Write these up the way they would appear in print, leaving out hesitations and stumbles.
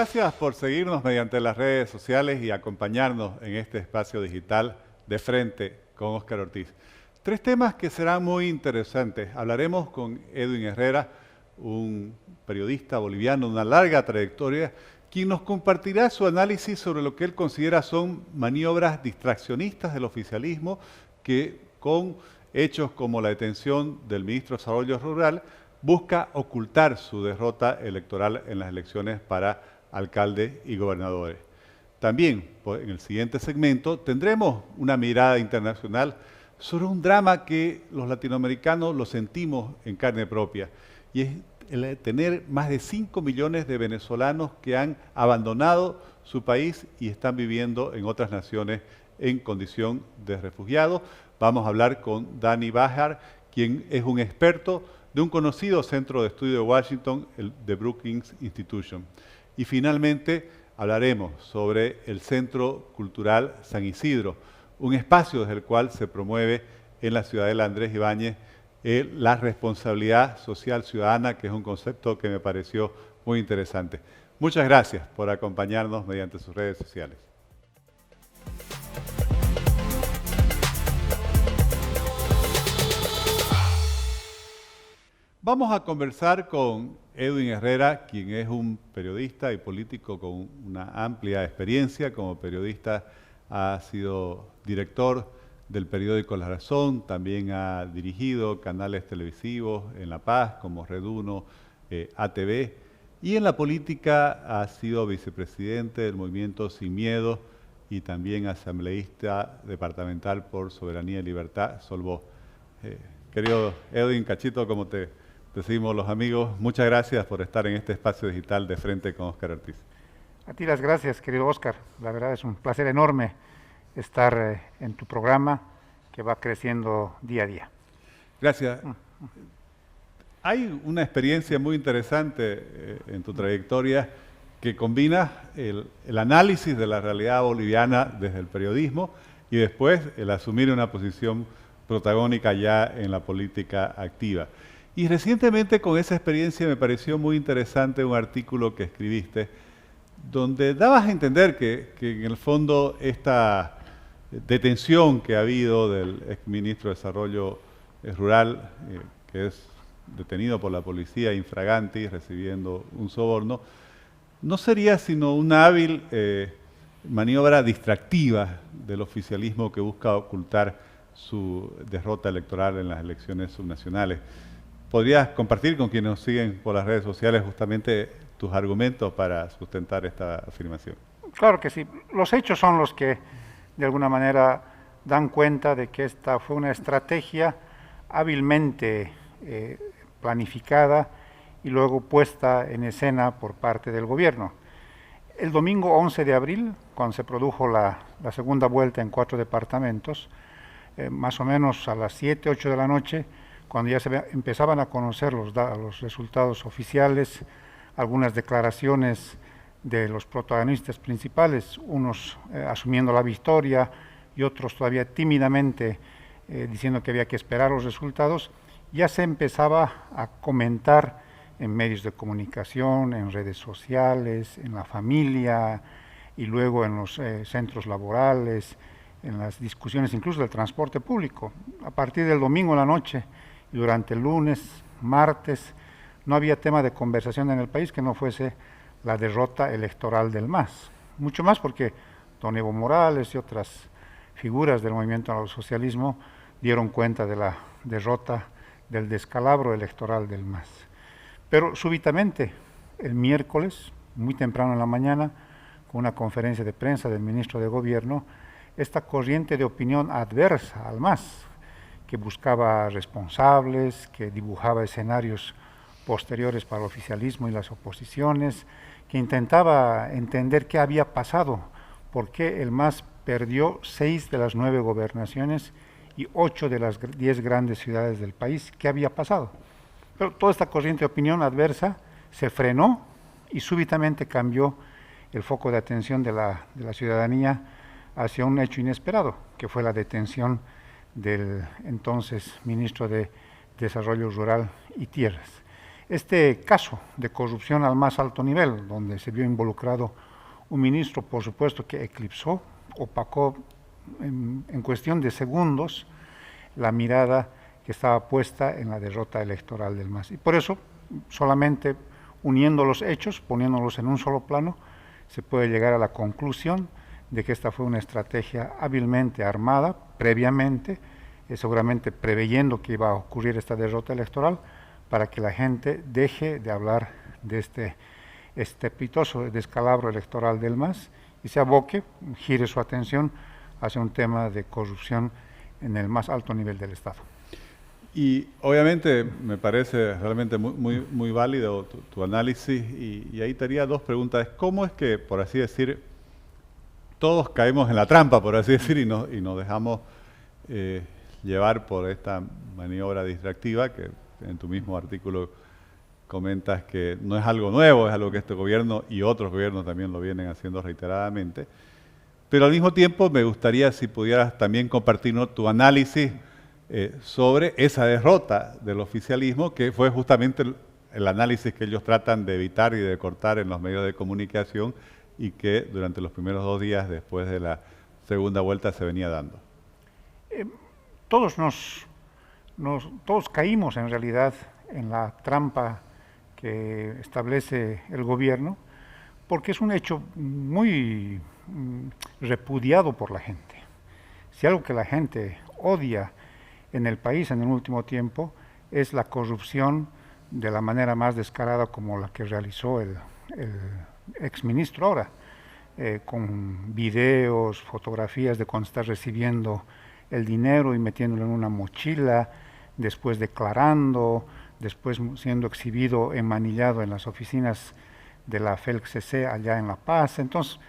Gracias por seguirnos mediante las redes sociales y acompañarnos en este espacio digital de frente con Óscar Ortiz. Tres temas que serán muy interesantes. Hablaremos con Edwin Herrera, un periodista boliviano de una larga trayectoria, quien nos compartirá su análisis sobre lo que él considera son maniobras distraccionistas del oficialismo que, con hechos como la detención del ministro de Desarrollo Rural, busca ocultar su derrota electoral en las elecciones para alcaldes y gobernadores. También, en el siguiente segmento, tendremos una mirada internacional sobre un drama que los latinoamericanos lo sentimos en carne propia, y es el tener más de 5 millones de venezolanos que han abandonado su país y están viviendo en otras naciones en condición de refugiados. Vamos a hablar con Dani Bahar, quien es un experto de un conocido centro de estudio de Washington, el The Brookings Institution. Y finalmente hablaremos sobre el Centro Cultural San Isidro, un espacio desde el cual se promueve en la ciudadela Andrés Ibáñez la responsabilidad social ciudadana, que es un concepto que me pareció muy interesante. Muchas gracias por acompañarnos mediante sus redes sociales. Vamos a conversar con Edwin Herrera, quien es un periodista y político con una amplia experiencia. Como periodista ha sido director del periódico La Razón, también ha dirigido canales televisivos en La Paz como Red 1, ATV, y en la política ha sido vicepresidente del movimiento Sin Miedo y también asambleísta departamental por Soberanía y Libertad, Solvó. Querido Edwin, Cachito, como te decimos los amigos, muchas gracias por estar en este espacio digital de frente con Óscar Ortiz. A ti las gracias, querido Óscar. La verdad es un placer enorme estar en tu programa que va creciendo día a día. Gracias. Hay una experiencia muy interesante en tu trayectoria que combina el análisis de la realidad boliviana desde el periodismo y después el asumir una posición protagónica ya en la política activa. Y recientemente con esa experiencia me pareció muy interesante un artículo que escribiste donde dabas a entender que en el fondo esta detención que ha habido del exministro de Desarrollo Rural, que es detenido por la policía infraganti recibiendo un soborno, no sería sino una hábil maniobra distractiva del oficialismo que busca ocultar su derrota electoral en las elecciones subnacionales. ¿Podrías compartir con quienes nos siguen por las redes sociales justamente tus argumentos para sustentar esta afirmación? Claro que sí. Los hechos son los que de alguna manera dan cuenta de que esta fue una estrategia hábilmente planificada y luego puesta en escena por parte del gobierno. El domingo 11 de abril, cuando se produjo la segunda vuelta en 4 departamentos, más o menos a las 7, 8 de la noche, cuando ya empezaban a conocer los resultados oficiales, algunas declaraciones de los protagonistas principales, unos asumiendo la victoria y otros todavía tímidamente diciendo que había que esperar los resultados, ya se empezaba a comentar en medios de comunicación, en redes sociales, en la familia y luego en los centros laborales, en las discusiones incluso del transporte público. A partir del domingo en la noche y durante el lunes, martes, no había tema de conversación en el país que no fuese la derrota electoral del MAS. Mucho más porque don Evo Morales y otras figuras del movimiento al socialismo dieron cuenta de la derrota, del descalabro electoral del MAS. Pero súbitamente, el miércoles, muy temprano en la mañana, con una conferencia de prensa del ministro de Gobierno, esta corriente de opinión adversa al MAS, que buscaba responsables, que dibujaba escenarios posteriores para el oficialismo y las oposiciones, que intentaba entender qué había pasado, por qué el MAS perdió 6 de las 9 gobernaciones y 8 de las 10 grandes ciudades del país, qué había pasado. Pero toda esta corriente de opinión adversa se frenó y súbitamente cambió el foco de atención de la ciudadanía hacia un hecho inesperado, que fue la detención del entonces ministro de Desarrollo Rural y Tierras. Este caso de corrupción al más alto nivel, donde se vio involucrado un ministro, por supuesto, que eclipsó, opacó en cuestión de segundos la mirada que estaba puesta en la derrota electoral del MAS. Y por eso, solamente uniendo los hechos, poniéndolos en un solo plano, se puede llegar a la conclusión de que esta fue una estrategia hábilmente armada, previamente, seguramente preveyendo que iba a ocurrir esta derrota electoral, para que la gente deje de hablar de este estrepitoso descalabro electoral del MAS y se aboque, gire su atención hacia un tema de corrupción en el más alto nivel del Estado. Y obviamente me parece realmente muy válido tu análisis y ahí te haría dos preguntas. ¿Cómo es que, por así decir, todos caemos en la trampa, por así decir, y nos dejamos llevar por esta maniobra distractiva que en tu mismo artículo comentas que no es algo nuevo, es algo que este gobierno y otros gobiernos también lo vienen haciendo reiteradamente? Pero al mismo tiempo me gustaría si pudieras también compartirnos tu análisis sobre esa derrota del oficialismo, que fue justamente el análisis que ellos tratan de evitar y de cortar en los medios de comunicación y que durante los primeros 2 días después de la segunda vuelta se venía dando. Todos caímos en realidad en la trampa que establece el gobierno, porque es un hecho muy repudiado por la gente. Si algo que la gente odia en el país en el último tiempo es la corrupción de la manera más descarada como la que realizó el exministro ahora, con videos, fotografías de cuando está recibiendo el dinero y metiéndolo en una mochila, después declarando, después siendo exhibido enmanillado en las oficinas de la FELC-CC allá en La Paz. Entonces,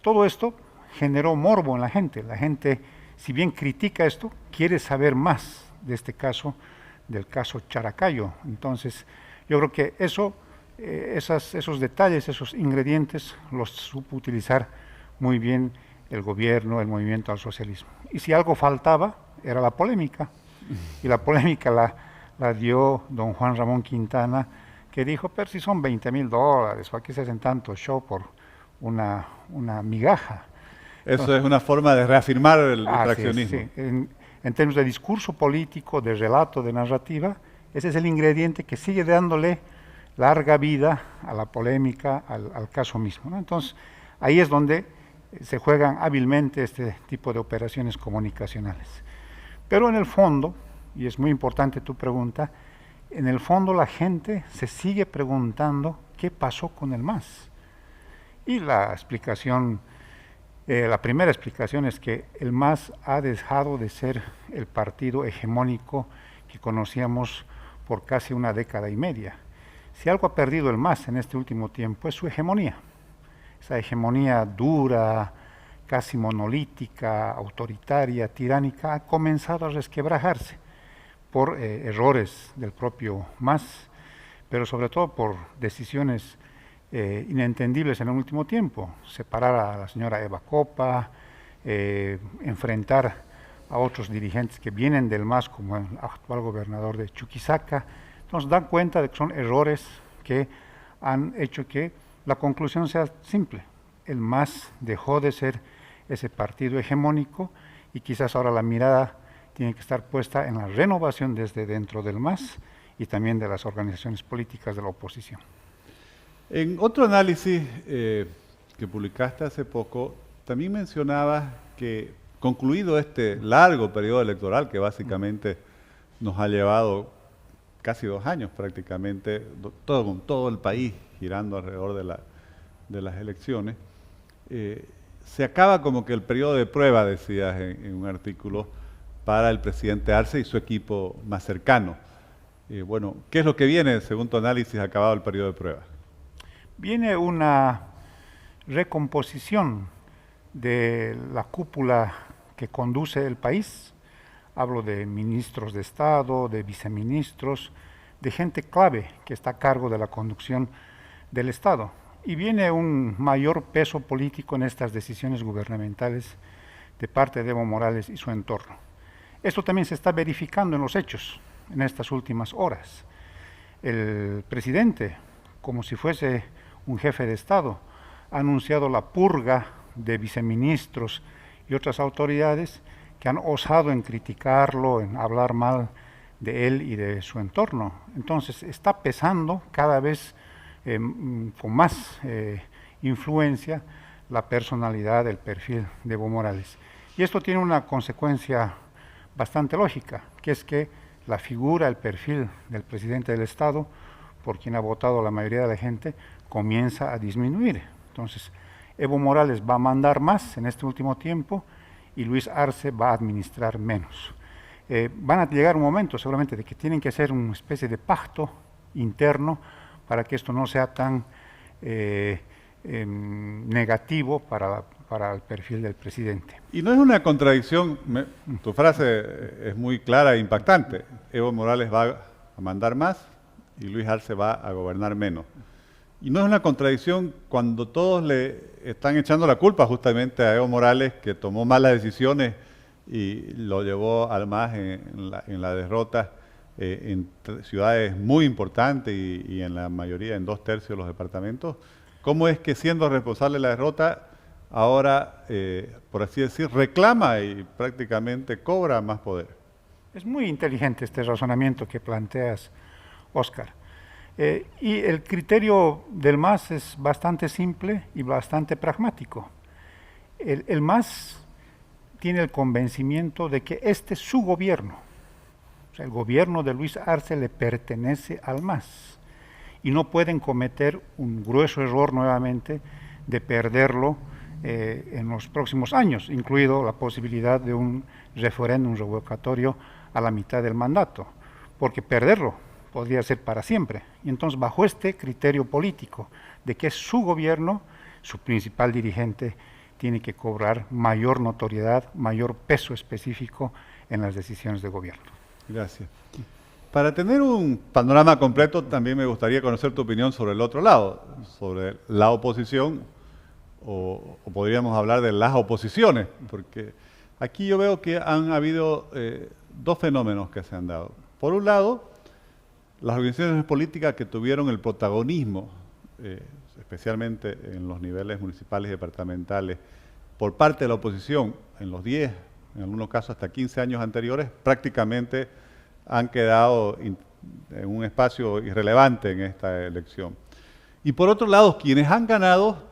todo esto generó morbo en la gente. La gente, si bien critica esto, quiere saber más de este caso, del caso Characayo. Entonces, yo creo que esos detalles, esos ingredientes, los supo utilizar muy bien el gobierno, el movimiento al socialismo. Y si algo faltaba, era la polémica. Y la polémica la dio don Juan Ramón Quintana, que dijo, pero si son $20,000, ¿para qué se hacen tanto show por una migaja? Eso entonces, es una forma de reafirmar el retraccionismo. Sí. En términos de discurso político, de relato, de narrativa, ese es el ingrediente que sigue dándole larga vida a la polémica, al caso mismo, ¿no? Entonces, ahí es donde se juegan hábilmente este tipo de operaciones comunicacionales. Pero en el fondo, y es muy importante tu pregunta, en el fondo la gente se sigue preguntando qué pasó con el MAS. Y la explicación, la primera explicación es que el MAS ha dejado de ser el partido hegemónico que conocíamos por casi una década y media. Si algo ha perdido el MAS en este último tiempo es su hegemonía. Esa hegemonía dura, casi monolítica, autoritaria, tiránica, ha comenzado a resquebrajarse por errores del propio MAS, pero sobre todo por decisiones inentendibles en el último tiempo. Separar a la señora Eva Copa, enfrentar a otros dirigentes que vienen del MAS, como el actual gobernador de Chuquisaca. Entonces dan cuenta de que son errores que han hecho que la conclusión sea simple. El MAS dejó de ser ese partido hegemónico y quizás ahora la mirada tiene que estar puesta en la renovación desde dentro del MAS y también de las organizaciones políticas de la oposición. En otro análisis que publicaste hace poco, también mencionabas que concluido este largo periodo electoral que básicamente nos ha llevado casi 2 años prácticamente, todo el país girando alrededor de las elecciones, se acaba como que el periodo de prueba, decías en un artículo, para el presidente Arce y su equipo más cercano. Bueno, ¿qué es lo que viene según tu análisis acabado el periodo de prueba? Viene una recomposición de la cúpula que conduce el país. Hablo de ministros de Estado, de viceministros, de gente clave que está a cargo de la conducción del Estado. Y viene un mayor peso político en estas decisiones gubernamentales de parte de Evo Morales y su entorno. Esto también se está verificando en los hechos en estas últimas horas. El presidente, como si fuese un jefe de Estado, ha anunciado la purga de viceministros y otras autoridades que han osado en criticarlo, en hablar mal de él y de su entorno. Entonces está pesando cada vez con más influencia la personalidad, el perfil de Evo Morales. Y esto tiene una consecuencia bastante lógica, que es que la figura, el perfil del presidente del Estado, por quien ha votado la mayoría de la gente, comienza a disminuir. Entonces, Evo Morales va a mandar más en este último tiempo y Luis Arce va a administrar menos. Van a llegar un momento seguramente de que tienen que hacer una especie de pacto interno para que esto no sea tan negativo para el perfil del presidente. Y no es una contradicción, tu frase es muy clara e impactante. Evo Morales va a mandar más y Luis Arce va a gobernar menos. Y no es una contradicción cuando todos le están echando la culpa justamente a Evo Morales, que tomó malas decisiones y lo llevó al MAS en la derrota en ciudades muy importantes y en la mayoría, en 2/3 de los departamentos. ¿Cómo es que siendo responsable de la derrota, ahora, por así decir, reclama y prácticamente cobra más poder? Es muy inteligente este razonamiento que planteas, Óscar. Y el criterio del MAS es bastante simple y bastante pragmático. El MAS tiene el convencimiento de que este es su gobierno. O sea, el gobierno de Luis Arce le pertenece al MAS. Y no pueden cometer un grueso error nuevamente de perderlo en los próximos años, incluido la posibilidad de un referéndum revocatorio a la mitad del mandato, porque perderlo podría ser para siempre. Y entonces, bajo este criterio político de que es su gobierno, su principal dirigente tiene que cobrar mayor notoriedad, mayor peso específico en las decisiones de gobierno. Gracias. Para tener un panorama completo, también me gustaría conocer tu opinión sobre el otro lado, sobre la oposición, o podríamos hablar de las oposiciones, porque aquí yo veo que han habido dos fenómenos que se han dado. Por un lado, las organizaciones políticas que tuvieron el protagonismo, especialmente en los niveles municipales y departamentales, por parte de la oposición, en los 10, en algunos casos hasta 15 años anteriores, prácticamente han quedado en un espacio irrelevante en esta elección. Y por otro lado, quienes han ganado,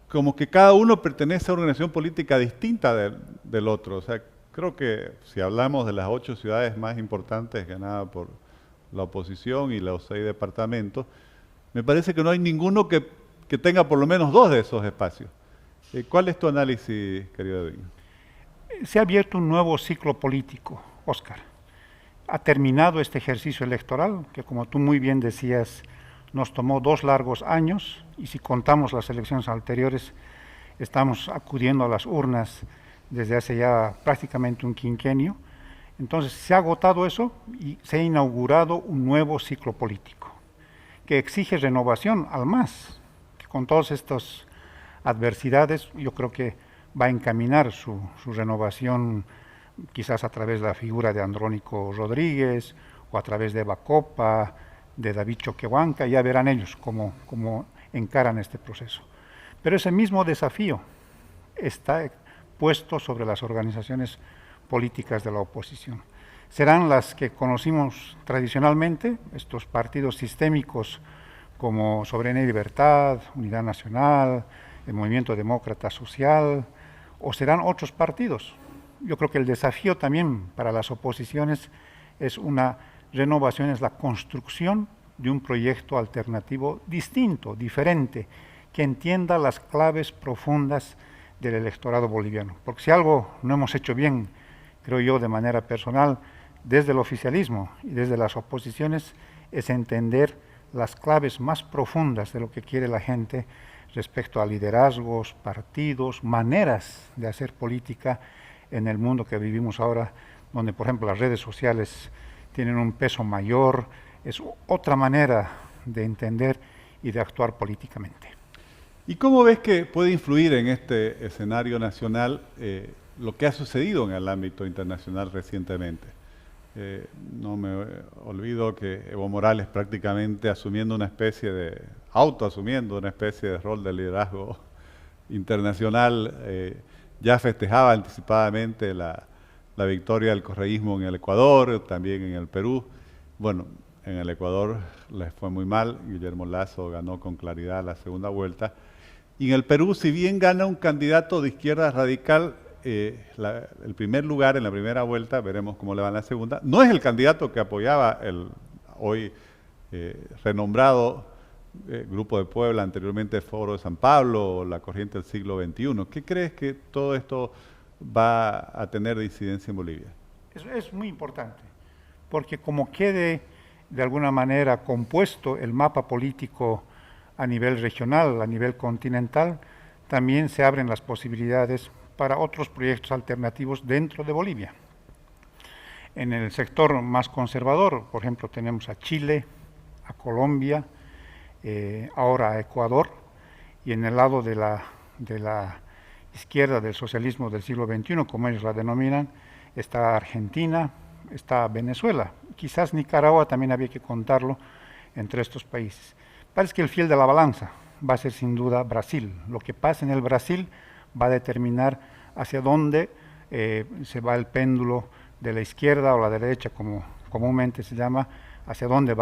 como que cada uno pertenece a una organización política distinta del otro. O sea, creo que si hablamos de las 8 ciudades más importantes ganadas por la oposición y los 6 departamentos, me parece que no hay ninguno que tenga por lo menos 2 de esos espacios. ¿Cuál es tu análisis, querido Edwin? Se ha abierto un nuevo ciclo político, Óscar. Ha terminado este ejercicio electoral, que como tú muy bien decías, nos tomó 2 largos años, y si contamos las elecciones anteriores, estamos acudiendo a las urnas desde hace ya prácticamente un quinquenio. Entonces se ha agotado eso y se ha inaugurado un nuevo ciclo político, que exige renovación al MAS, que con todas estas adversidades yo creo que va a encaminar su renovación, quizás a través de la figura de Andrónico Rodríguez o a través de Eva Copa, de David Choquehuanca. Ya verán ellos cómo encaran este proceso. Pero ese mismo desafío está puesto sobre las organizaciones políticas de la oposición. Serán las que conocimos tradicionalmente, estos partidos sistémicos como Soberanía y Libertad, Unidad Nacional, el Movimiento Demócrata Social, o serán otros partidos. Yo creo que el desafío también para las oposiciones es una renovación, es la construcción de un proyecto alternativo distinto, diferente, que entienda las claves profundas del electorado boliviano. Porque si algo no hemos hecho bien, creo yo de manera personal, desde el oficialismo y desde las oposiciones, es entender las claves más profundas de lo que quiere la gente respecto a liderazgos, partidos, maneras de hacer política en el mundo que vivimos ahora, donde por ejemplo las redes sociales tienen un peso mayor. Es otra manera de entender y de actuar políticamente. ¿Y cómo ves que puede influir en este escenario nacional lo que ha sucedido en el ámbito internacional recientemente? No me olvido que Evo Morales prácticamente asumiendo una especie de, autoasumiendo una especie de rol de liderazgo internacional, ya festejaba anticipadamente la victoria del correísmo en el Ecuador, también en el Perú. Bueno, en el Ecuador les fue muy mal, Guillermo Lasso ganó con claridad la segunda vuelta. Y en el Perú, si bien gana un candidato de izquierda radical, el primer lugar en la primera vuelta, veremos cómo le va en la segunda, no es el candidato que apoyaba el hoy renombrado Grupo de Puebla, anteriormente Foro de San Pablo, o la Corriente del Siglo XXI. ¿Qué crees que todo esto va a tener de incidencia en Bolivia? Es muy importante, porque como quede de alguna manera compuesto el mapa político a nivel regional, a nivel continental, también se abren las posibilidades para otros proyectos alternativos dentro de Bolivia. En el sector más conservador, por ejemplo, tenemos a Chile, a Colombia, ahora a Ecuador, y en el lado de la izquierda del socialismo del siglo XXI, como ellos la denominan, está Argentina, está Venezuela. Quizás Nicaragua también había que contarlo entre estos países. Parece que el fiel de la balanza va a ser sin duda Brasil. Lo que pasa en el Brasil va a determinar hacia dónde se va el péndulo de la izquierda o la derecha, como comúnmente se llama, hacia dónde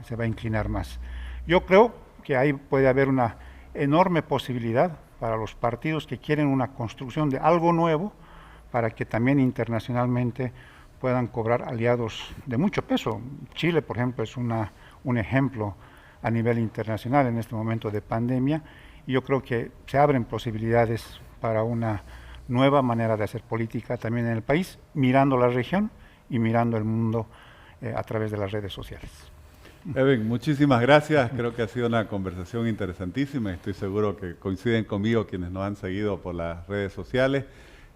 se va a inclinar más. Yo creo que ahí puede haber una enorme posibilidad para los partidos que quieren una construcción de algo nuevo, para que también internacionalmente puedan cobrar aliados de mucho peso. Chile, por ejemplo, es un ejemplo a nivel internacional en este momento de pandemia, y yo creo que se abren posibilidades para una nueva manera de hacer política también en el país, mirando la región y mirando el mundo a través de las redes sociales. Edwin, muchísimas gracias. Creo que ha sido una conversación interesantísima. Estoy seguro que coinciden conmigo quienes nos han seguido por las redes sociales.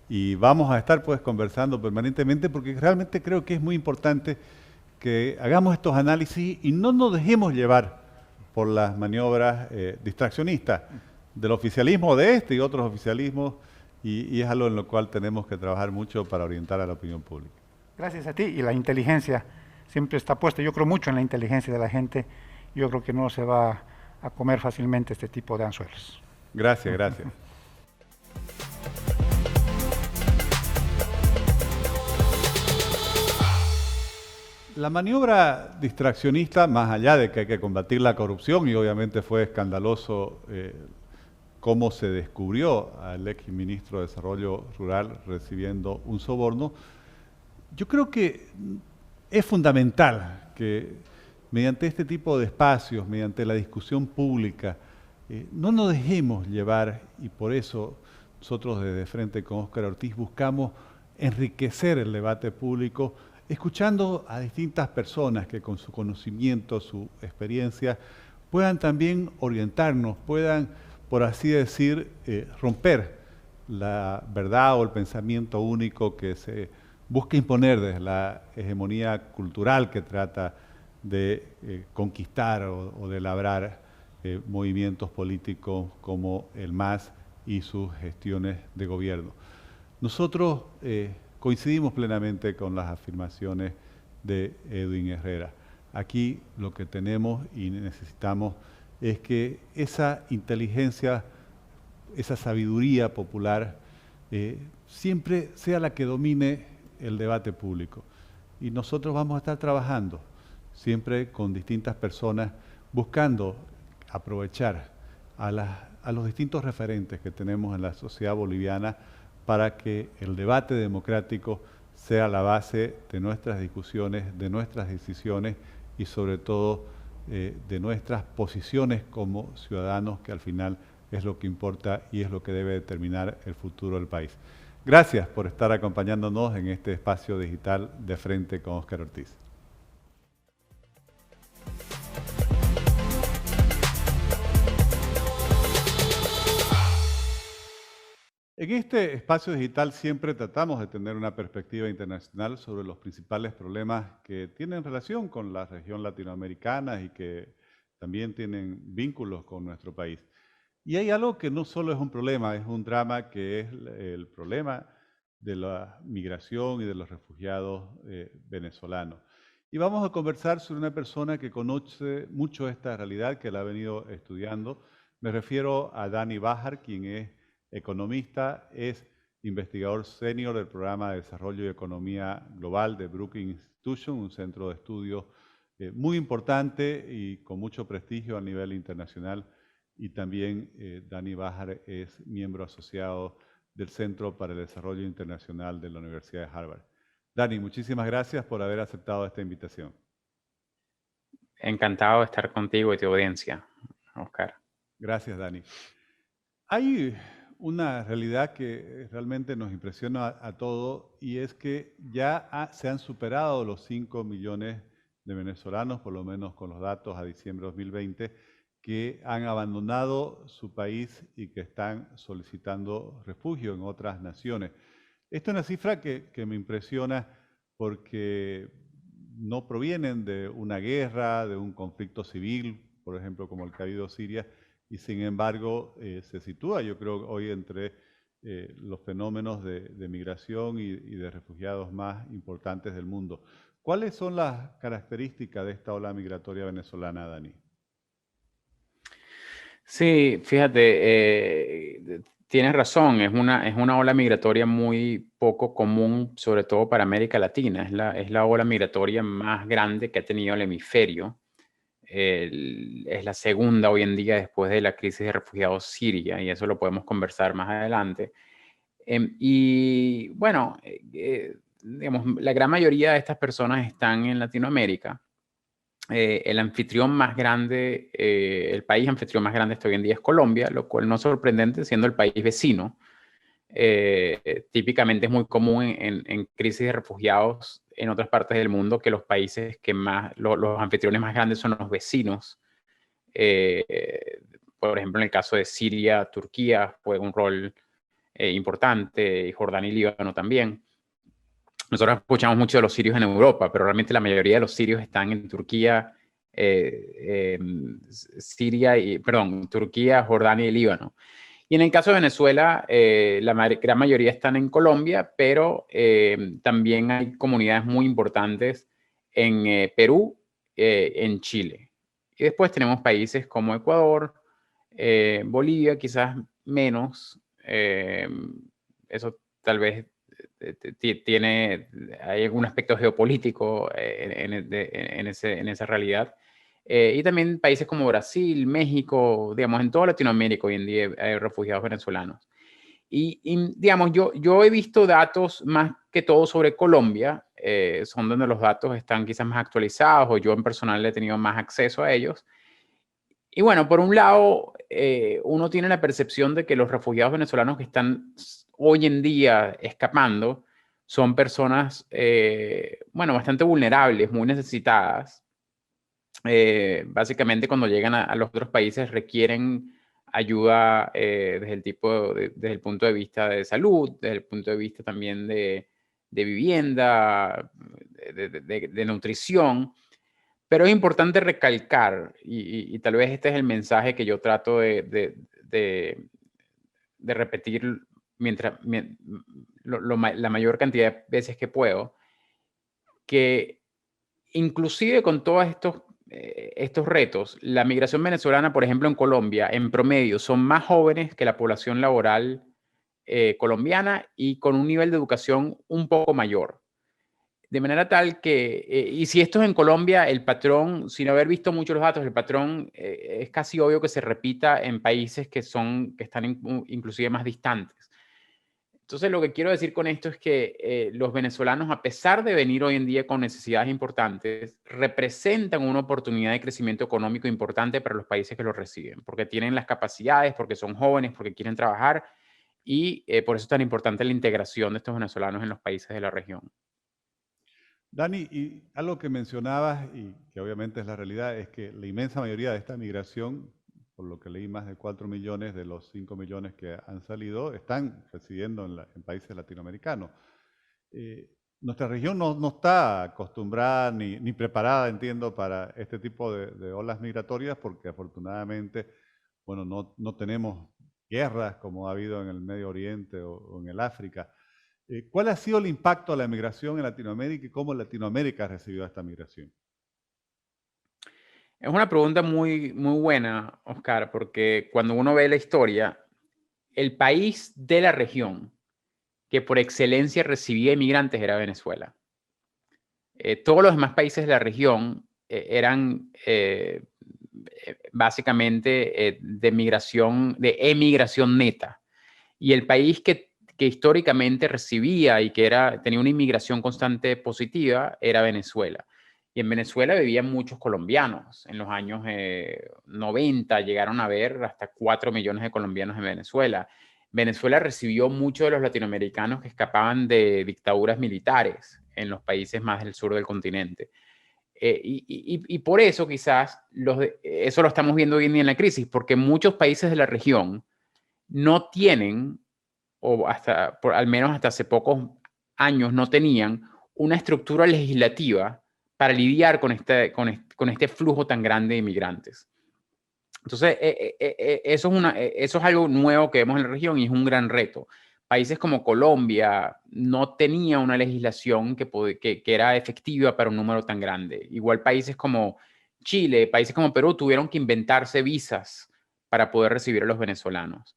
Y vamos a estar pues conversando permanentemente porque realmente creo que es muy importante que hagamos estos análisis y no nos dejemos llevar por las maniobras distraccionistas del oficialismo de este y otros oficialismos, y es algo en lo cual tenemos que trabajar mucho para orientar a la opinión pública. Gracias a ti, y la inteligencia siempre está puesta. Yo creo mucho en la inteligencia de la gente. Yo creo que no se va a comer fácilmente este tipo de anzuelos. Gracias, gracias. La maniobra distraccionista, más allá de que hay que combatir la corrupción, y obviamente fue escandaloso cómo se descubrió al ex ministro de Desarrollo Rural recibiendo un soborno, yo creo que es fundamental que mediante este tipo de espacios, mediante la discusión pública, no nos dejemos llevar, y por eso nosotros desde Frente con Óscar Ortiz buscamos enriquecer el debate público, escuchando a distintas personas que con su conocimiento, su experiencia, puedan también orientarnos, puedan, por así decir, romper la verdad o el pensamiento único que se busca imponer desde la hegemonía cultural que trata de conquistar o de labrar movimientos políticos como el MAS y sus gestiones de gobierno. Nosotros coincidimos plenamente con las afirmaciones de Edwin Herrera. Aquí lo que tenemos y necesitamos es que esa inteligencia, esa sabiduría popular, siempre sea la que domine el debate público. Y nosotros vamos a estar trabajando siempre con distintas personas, buscando aprovechar a los distintos referentes que tenemos en la sociedad boliviana para que el debate democrático sea la base de nuestras discusiones, de nuestras decisiones y sobre todo de nuestras posiciones como ciudadanos, que al final es lo que importa y es lo que debe determinar el futuro del país. Gracias por estar acompañándonos en este espacio digital de Frente con Óscar Ortiz. En este espacio digital siempre tratamos de tener una perspectiva internacional sobre los principales problemas que tienen relación con la región latinoamericana y que también tienen vínculos con nuestro país. Y hay algo que no solo es un problema, es un drama, que es el problema de la migración y de los refugiados venezolanos. Y vamos a conversar sobre una persona que conoce mucho esta realidad, que la ha venido estudiando. Me refiero a Dani Bahar, quien es economista, es investigador senior del Programa de Desarrollo y Economía Global de Brookings Institution, un centro de estudios muy importante y con mucho prestigio a nivel internacional. Y también Dani Bahar es miembro asociado del Centro para el Desarrollo Internacional de la Universidad de Harvard. Dani, muchísimas gracias por haber aceptado esta invitación. Encantado de estar contigo y tu audiencia, Oscar. Gracias, Dani. Hay una realidad que realmente nos impresiona a todos y es que ya se han superado los 5 millones de venezolanos, por lo menos con los datos a diciembre de 2020, que han abandonado su país y que están solicitando refugio en otras naciones. Esta es una cifra que me impresiona porque no provienen de una guerra, de un conflicto civil, por ejemplo, como el que ha habido en Siria, y sin embargo se sitúa, yo creo, hoy entre los fenómenos de migración y de refugiados más importantes del mundo. ¿Cuáles son las características de esta ola migratoria venezolana, Dani? Sí, fíjate, tienes razón, es una ola migratoria muy poco común, sobre todo para América Latina. Es la ola migratoria más grande que ha tenido el hemisferio. Es la segunda hoy en día después de la crisis de refugiados siria, y eso lo podemos conversar más adelante. Y bueno, digamos, la gran mayoría de estas personas están en Latinoamérica. El anfitrión más grande, el país anfitrión más grande hasta hoy en día es Colombia, lo cual no es sorprendente siendo el país vecino. Típicamente es muy común en crisis de refugiados en otras partes del mundo que los países que más, los anfitriones más grandes son los vecinos. Por ejemplo, en el caso de Siria, Turquía juega un rol importante, y Jordania y Líbano también. Nosotros escuchamos mucho de los sirios en Europa, pero realmente la mayoría de los sirios están en Turquía, Turquía, Jordania y Líbano. Y en el caso de Venezuela, la gran mayoría están en Colombia, pero también hay comunidades muy importantes en Perú, en Chile. Y después tenemos países como Ecuador, Bolivia, quizás menos. Eso tal vez hay algún aspecto geopolítico en esa realidad. Y también países como Brasil, México, digamos, en toda Latinoamérica hoy en día hay refugiados venezolanos. Y digamos, yo he visto datos más que todo sobre Colombia, son donde los datos están quizás más actualizados, o yo en personal he tenido más acceso a ellos. Y bueno, por un lado, uno tiene la percepción de que los refugiados venezolanos que están hoy en día escapando son personas, bueno, bastante vulnerables, muy necesitadas. Básicamente, cuando llegan a los otros países requieren ayuda desde el punto de vista de salud, desde el punto de vista también de vivienda, de nutrición. Pero es importante recalcar, y tal vez este es el mensaje que yo trato de repetir la mayor cantidad de veces que puedo, que inclusive con todos estos retos, la migración venezolana, por ejemplo, en Colombia, en promedio, son más jóvenes que la población laboral colombiana y con un nivel de educación un poco mayor. De manera tal que, y si esto es en Colombia, el patrón, sin haber visto muchos los datos, el patrón es casi obvio que se repita en países que están inclusive más distantes. Entonces, lo que quiero decir con esto es que los venezolanos, a pesar de venir hoy en día con necesidades importantes, representan una oportunidad de crecimiento económico importante para los países que los reciben, porque tienen las capacidades, porque son jóvenes, porque quieren trabajar, y por eso es tan importante la integración de estos venezolanos en los países de la región. Dani, y algo que mencionabas y que obviamente es la realidad es que la inmensa mayoría de esta migración, por lo que leí, más de 4 millones de los 5 millones que han salido, están residiendo en países latinoamericanos. Nuestra región no está acostumbrada ni preparada, entiendo, para este tipo de olas migratorias porque afortunadamente, bueno, no tenemos guerras como ha habido en el Medio Oriente o en el África. ¿Cuál ha sido el impacto de la migración en Latinoamérica y cómo Latinoamérica ha recibido esta migración? Es una pregunta muy, muy buena, Oscar, porque cuando uno ve la historia, el país de la región que por excelencia recibía inmigrantes era Venezuela. Todos los demás países de la región eran básicamente de emigración neta. Y el país que históricamente recibía y tenía una inmigración constante positiva era Venezuela. Y en Venezuela vivían muchos colombianos. En los años 90 llegaron a haber hasta 4 millones de colombianos en Venezuela. Venezuela recibió muchos de los latinoamericanos que escapaban de dictaduras militares en los países más del sur del continente. Y por eso quizás eso lo estamos viendo hoy en día en la crisis, porque muchos países de la región no tienen, o al menos hasta hace pocos años, no tenían una estructura legislativa para lidiar con este flujo tan grande de inmigrantes. Entonces, eso es algo nuevo que vemos en la región y es un gran reto. Países como Colombia no tenía una legislación que era efectiva para un número tan grande. Igual países como Chile, países como Perú tuvieron que inventarse visas para poder recibir a los venezolanos.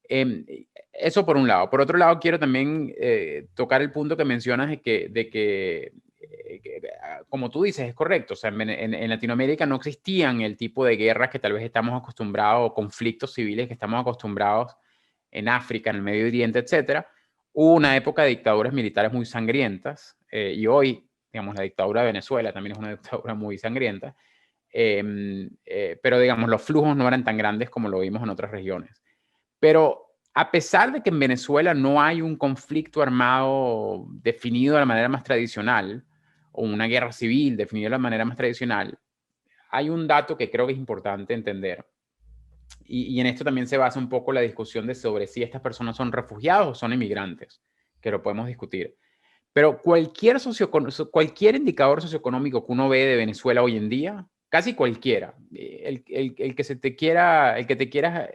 Eso por un lado. Por otro lado, quiero también tocar el punto que mencionas de que como tú dices, es correcto. O sea, en Latinoamérica no existían el tipo de guerras que tal vez estamos acostumbrados, o conflictos civiles que estamos acostumbrados en África, en el Medio Oriente, etcétera. Hubo una época de dictaduras militares muy sangrientas y hoy, digamos, la dictadura de Venezuela también es una dictadura muy sangrienta. Pero, digamos, los flujos no eran tan grandes como lo vimos en otras regiones. Pero a pesar de que en Venezuela no hay un conflicto armado definido de la manera más tradicional, o una guerra civil definida de la manera más tradicional, hay un dato que creo que es importante entender. Y en esto también se basa un poco la discusión sobre si estas personas son refugiados o son inmigrantes, que lo podemos discutir. Pero cualquier indicador socioeconómico que uno ve de Venezuela hoy en día, casi cualquiera, el que te quieras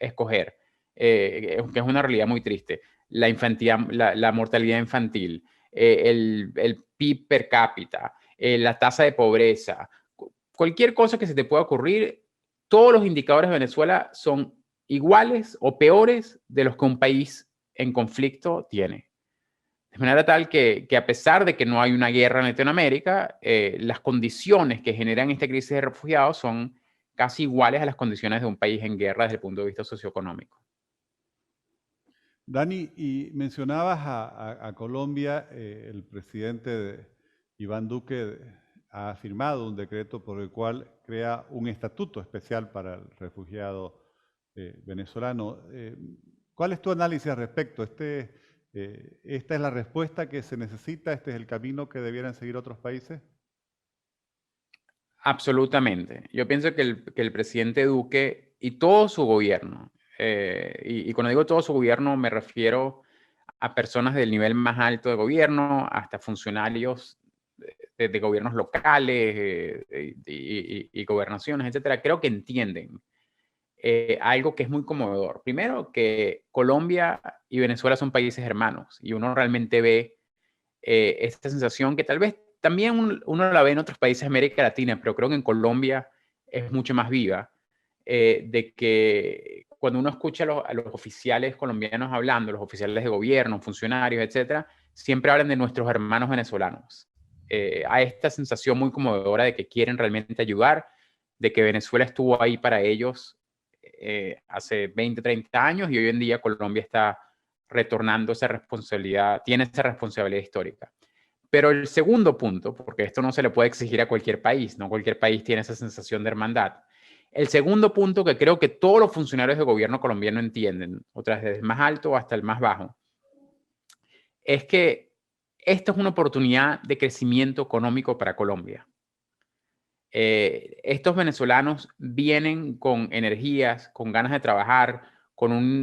escoger, que es una realidad muy triste, la mortalidad infantil, el PIB per cápita, la tasa de pobreza, cualquier cosa que se te pueda ocurrir, todos los indicadores de Venezuela son iguales o peores de los que un país en conflicto tiene. De manera tal que a pesar de que no hay una guerra en Latinoamérica, las condiciones que generan esta crisis de refugiados son casi iguales a las condiciones de un país en guerra desde el punto de vista socioeconómico. Dani, y mencionabas a Colombia, el presidente Iván Duque ha firmado un decreto por el cual crea un estatuto especial para el refugiado venezolano. ¿Cuál es tu análisis al respecto? ¿Esta es la respuesta que se necesita? ¿Este es el camino que debieran seguir otros países? Absolutamente. Yo pienso que el presidente Duque y todo su gobierno, y cuando digo todo su gobierno me refiero a personas del nivel más alto de gobierno, hasta funcionarios de gobiernos locales y gobernaciones, etcétera, creo que entienden algo que es muy conmovedor. Primero, que Colombia y Venezuela son países hermanos y uno realmente ve esta sensación que tal vez también uno la ve en otros países de América Latina, pero creo que en Colombia es mucho más viva, de que cuando uno escucha a los oficiales colombianos hablando, los oficiales de gobierno, funcionarios, etcétera, siempre hablan de nuestros hermanos venezolanos. Hay esta sensación muy conmovedora de que quieren realmente ayudar, de que Venezuela estuvo ahí para ellos hace 20, 30 años y hoy en día Colombia está retornando esa responsabilidad, tiene esa responsabilidad histórica. Pero el segundo punto, porque esto no se le puede exigir a cualquier país, no cualquier país tiene esa sensación de hermandad. El segundo punto que creo que todos los funcionarios de gobierno colombiano entienden, otras desde el más alto hasta el más bajo, es que esto es una oportunidad de crecimiento económico para Colombia. Estos venezolanos vienen con energías, con ganas de trabajar, como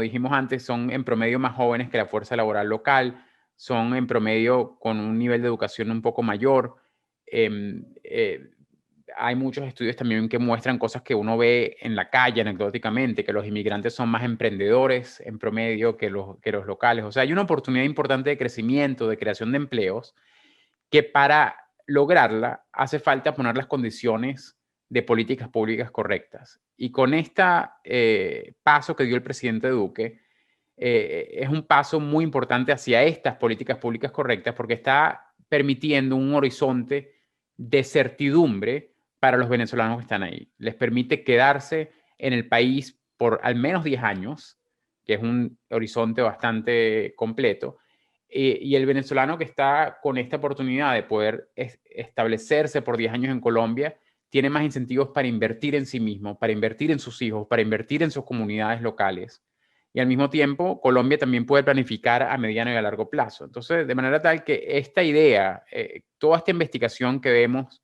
dijimos antes, son en promedio más jóvenes que la fuerza laboral local, son en promedio con un nivel de educación un poco mayor. hay muchos estudios también que muestran cosas que uno ve en la calle anecdóticamente, que los inmigrantes son más emprendedores en promedio que los locales. O sea, hay una oportunidad importante de crecimiento, de creación de empleos, que para lograrla hace falta poner las condiciones de políticas públicas correctas. Y con este paso que dio el presidente Duque, es un paso muy importante hacia estas políticas públicas correctas porque está permitiendo un horizonte de certidumbre para los venezolanos que están ahí. Les permite quedarse en el país por al menos 10 años, que es un horizonte bastante completo, y el venezolano que está con esta oportunidad de poder establecerse por 10 años en Colombia tiene más incentivos para invertir en sí mismo, para invertir en sus hijos, para invertir en sus comunidades locales. Y al mismo tiempo, Colombia también puede planificar a mediano y a largo plazo. Entonces, de manera tal que esta idea, toda esta investigación que vemos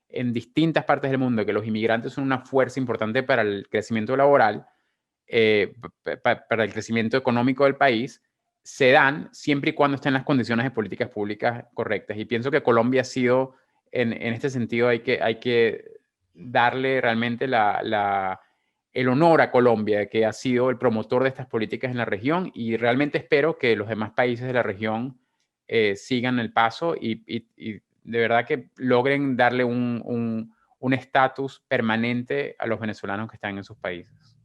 en distintas partes del mundo, que los inmigrantes son una fuerza importante para el crecimiento laboral, para el crecimiento económico del país, se dan siempre y cuando estén las condiciones de políticas públicas correctas. Y pienso que Colombia ha sido, en este sentido, hay que darle realmente el honor a Colombia, que ha sido el promotor de estas políticas en la región, y realmente espero que los demás países de la región sigan el paso y de verdad que logren darle un estatus permanente a los venezolanos que están en sus países.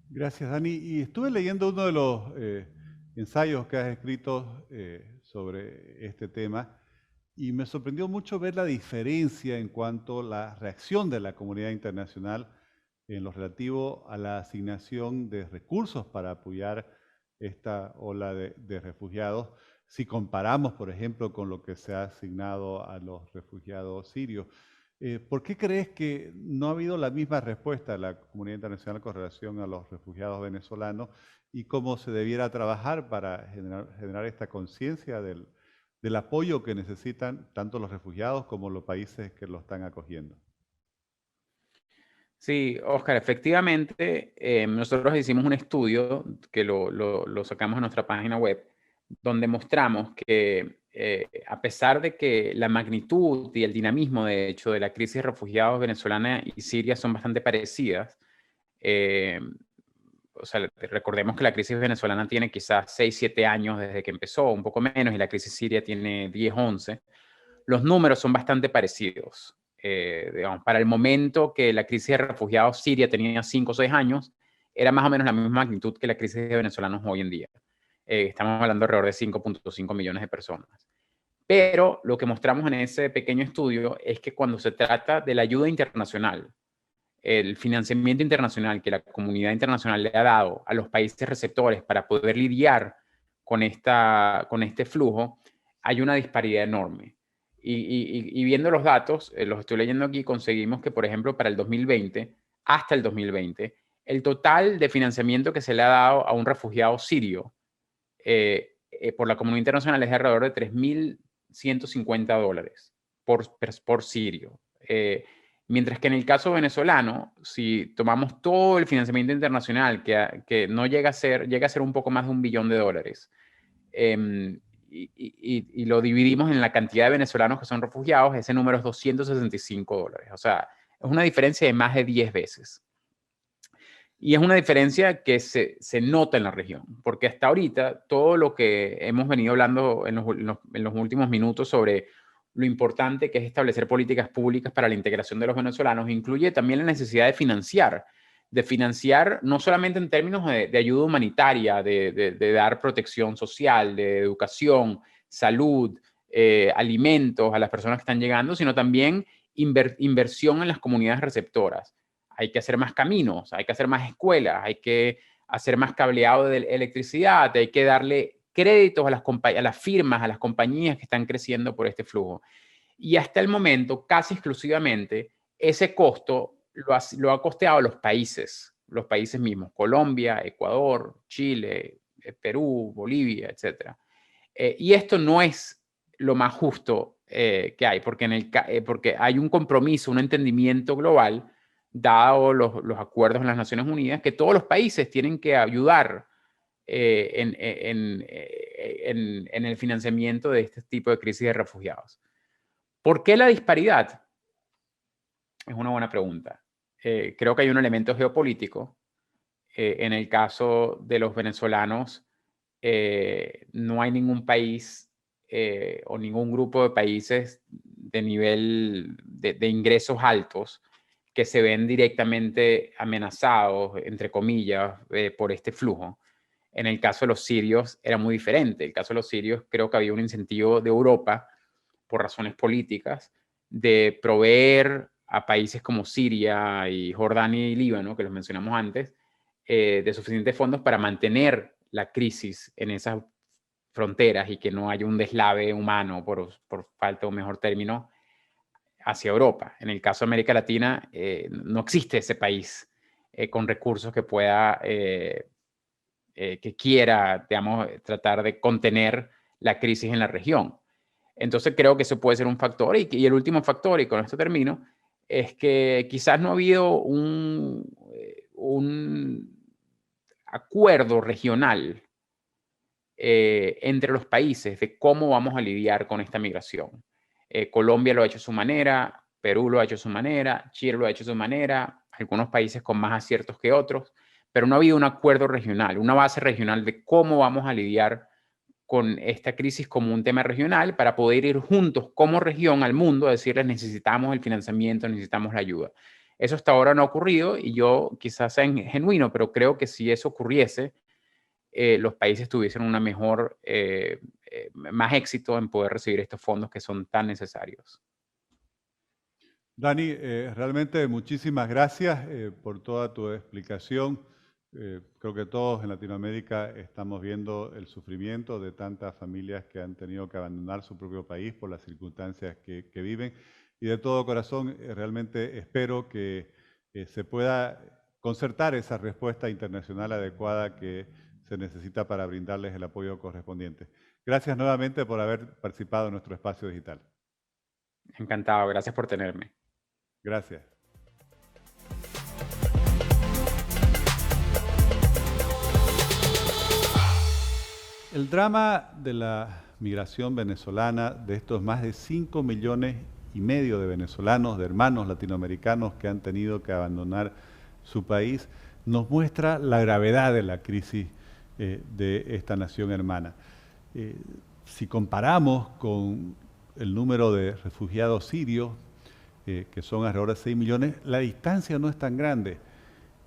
Gracias, Dani. Y estuve leyendo uno de los ensayos que has escrito sobre este tema y me sorprendió mucho ver la diferencia en cuanto a la reacción de la comunidad internacional en lo relativo a la asignación de recursos para apoyar esta ola de refugiados, si comparamos, por ejemplo, con lo que se ha asignado a los refugiados sirios. ¿Por qué crees que no ha habido la misma respuesta de la comunidad internacional con relación a los refugiados venezolanos y cómo se debiera trabajar para generar esta conciencia del apoyo que necesitan tanto los refugiados como los países que los están acogiendo? Sí, Oscar, efectivamente, nosotros hicimos un estudio que lo sacamos en nuestra página web, donde mostramos que a pesar de que la magnitud y el dinamismo, de hecho, de la crisis de refugiados venezolana y siria son bastante parecidas, o sea, recordemos que la crisis venezolana tiene quizás 6, 7 años desde que empezó, un poco menos, y la crisis siria tiene 10, 11. Los números son bastante parecidos. Digamos, para el momento que la crisis de refugiados siria tenía 5 o 6 años, era más o menos la misma magnitud que la crisis de venezolanos hoy en día. Estamos hablando alrededor de 5.5 millones de personas. Pero lo que mostramos en ese pequeño estudio es que cuando se trata de la ayuda internacional, el financiamiento internacional que la comunidad internacional le ha dado a los países receptores para poder lidiar con este flujo, hay una disparidad enorme. Y viendo los datos, los estoy leyendo aquí, conseguimos que, por ejemplo, para el 2020, hasta el 2020, el total de financiamiento que se le ha dado a un refugiado sirio por la comunidad internacional es de alrededor de $3.150 por sirio. Mientras que en el caso venezolano, si tomamos todo el financiamiento internacional, que no llega a ser un poco más de $1 billón, y lo dividimos en la cantidad de venezolanos que son refugiados, ese número es $265. O sea, es una diferencia de más de 10 veces. Y es una diferencia que se nota en la región, porque hasta ahorita todo lo que hemos venido hablando en los últimos minutos sobre lo importante que es establecer políticas públicas para la integración de los venezolanos, incluye también la necesidad de financiar no solamente en términos de ayuda humanitaria, de dar protección social, de educación, salud, alimentos a las personas que están llegando, sino también inversión en las comunidades receptoras. Hay que hacer más caminos, hay que hacer más escuelas, hay que hacer más cableado de electricidad, hay que darle créditos a las firmas, a las compañías que están creciendo por este flujo. Y hasta el momento, casi exclusivamente, ese costo lo ha costeado los países mismos, Colombia, Ecuador, Chile, Perú, Bolivia, etc. Y esto no es lo más justo que hay, porque hay un compromiso, un entendimiento global, dado los acuerdos en las Naciones Unidas, que todos los países tienen que ayudar en el financiamiento de este tipo de crisis de refugiados. ¿Por qué la disparidad? Es una buena pregunta. Creo que hay un elemento geopolítico. En el caso de los venezolanos, no hay ningún país o ningún grupo de países de nivel de ingresos altos que se ven directamente amenazados, entre comillas, por este flujo. En el caso de los sirios era muy diferente. En el caso de los sirios creo que había un incentivo de Europa, por razones políticas, de proveer a países como Siria y Jordania y Líbano, que los mencionamos antes, de suficientes fondos para mantener la crisis en esas fronteras y que no haya un deslave humano, por falta de un mejor término, hacia Europa. En el caso de América Latina, no existe ese país con recursos que pueda, que quiera, digamos, tratar de contener la crisis en la región. Entonces creo que eso puede ser un factor. Y el último factor, y con esto termino, es que quizás no ha habido un acuerdo regional entre los países de cómo vamos a lidiar con esta migración. Colombia lo ha hecho a su manera, Perú lo ha hecho a su manera, Chile lo ha hecho a su manera, algunos países con más aciertos que otros, pero no ha habido un acuerdo regional, una base regional de cómo vamos a lidiar con esta crisis como un tema regional para poder ir juntos como región al mundo a decirles necesitamos el financiamiento, necesitamos la ayuda. Eso hasta ahora no ha ocurrido y yo quizás sea genuino, pero creo que si eso ocurriese, los países tuviesen una mejor, más éxito en poder recibir estos fondos que son tan necesarios. Dani, realmente muchísimas gracias por toda tu explicación. Creo que todos en Latinoamérica estamos viendo el sufrimiento de tantas familias que han tenido que abandonar su propio país por las circunstancias que viven. Y de todo corazón, realmente espero que se pueda concertar esa respuesta internacional adecuada que se necesita para brindarles el apoyo correspondiente. Gracias nuevamente por haber participado en nuestro espacio digital. Encantado, gracias por tenerme. Gracias. El drama de la migración venezolana, de estos más de 5,5 millones de venezolanos, de hermanos latinoamericanos que han tenido que abandonar su país, nos muestra la gravedad de la crisis de esta nación hermana. Si comparamos con el número de refugiados sirios, que son alrededor de 6 millones, la distancia no es tan grande,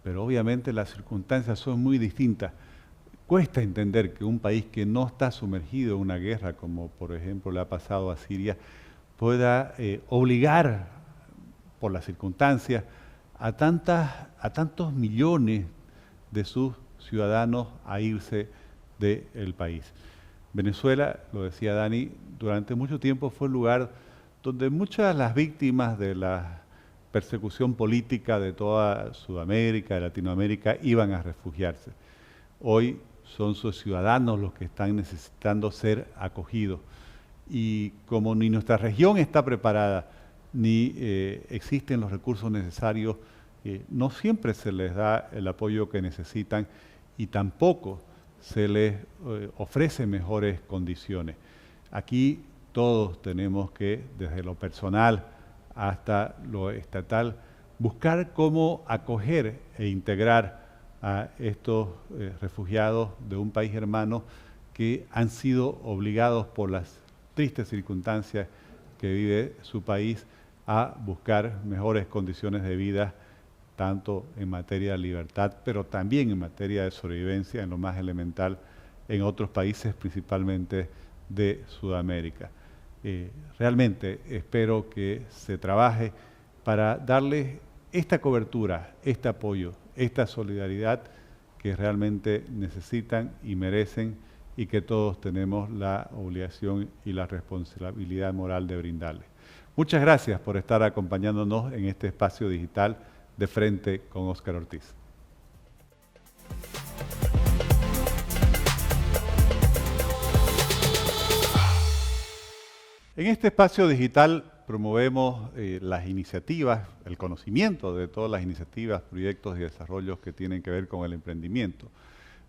pero obviamente las circunstancias son muy distintas. Cuesta entender que un país que no está sumergido en una guerra, como por ejemplo le ha pasado a Siria, pueda obligar, por las circunstancias, a tantos millones de sus ciudadanos a irse del país. Venezuela, lo decía Dani, durante mucho tiempo fue el lugar donde muchas de las víctimas de la persecución política de toda Sudamérica, de Latinoamérica, iban a refugiarse. Hoy son sus ciudadanos los que están necesitando ser acogidos. Y como ni nuestra región está preparada, ni existen los recursos necesarios, no siempre se les da el apoyo que necesitan y tampoco se les ofrece mejores condiciones. Aquí todos tenemos que, desde lo personal hasta lo estatal, buscar cómo acoger e integrar a estos refugiados de un país hermano que han sido obligados por las tristes circunstancias que vive su país a buscar mejores condiciones de vida, tanto en materia de libertad, pero también en materia de sobrevivencia, en lo más elemental, en otros países, principalmente de Sudamérica. Realmente espero que se trabaje para darles esta cobertura, este apoyo, esta solidaridad que realmente necesitan y merecen y que todos tenemos la obligación y la responsabilidad moral de brindarles. Muchas gracias por estar acompañándonos en este espacio digital de Frente con Óscar Ortiz. En este espacio digital promovemos las iniciativas, el conocimiento de todas las iniciativas, proyectos y desarrollos que tienen que ver con el emprendimiento.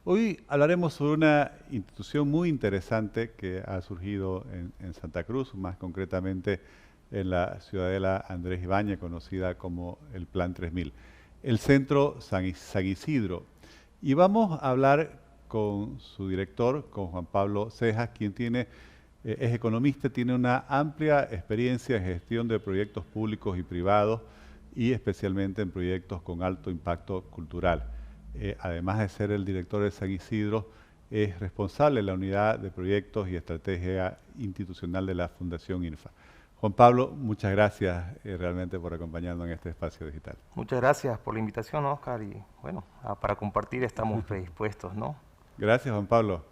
Hoy hablaremos sobre una institución muy interesante que ha surgido en Santa Cruz, más concretamente en la ciudadela Andrés Ibáñez, conocida como el Plan 3000, el Centro San Isidro. Y vamos a hablar con su director, con Juan Pablo Cejas, quien es economista, tiene una amplia experiencia en gestión de proyectos públicos y privados y especialmente en proyectos con alto impacto cultural. Además de ser el director de San Isidro, es responsable de la unidad de proyectos y estrategia institucional de la Fundación INFA. Juan Pablo, muchas gracias realmente por acompañarnos en este espacio digital. Muchas gracias por la invitación, Oscar, y bueno, para compartir estamos predispuestos, ¿no? Gracias, Juan Pablo.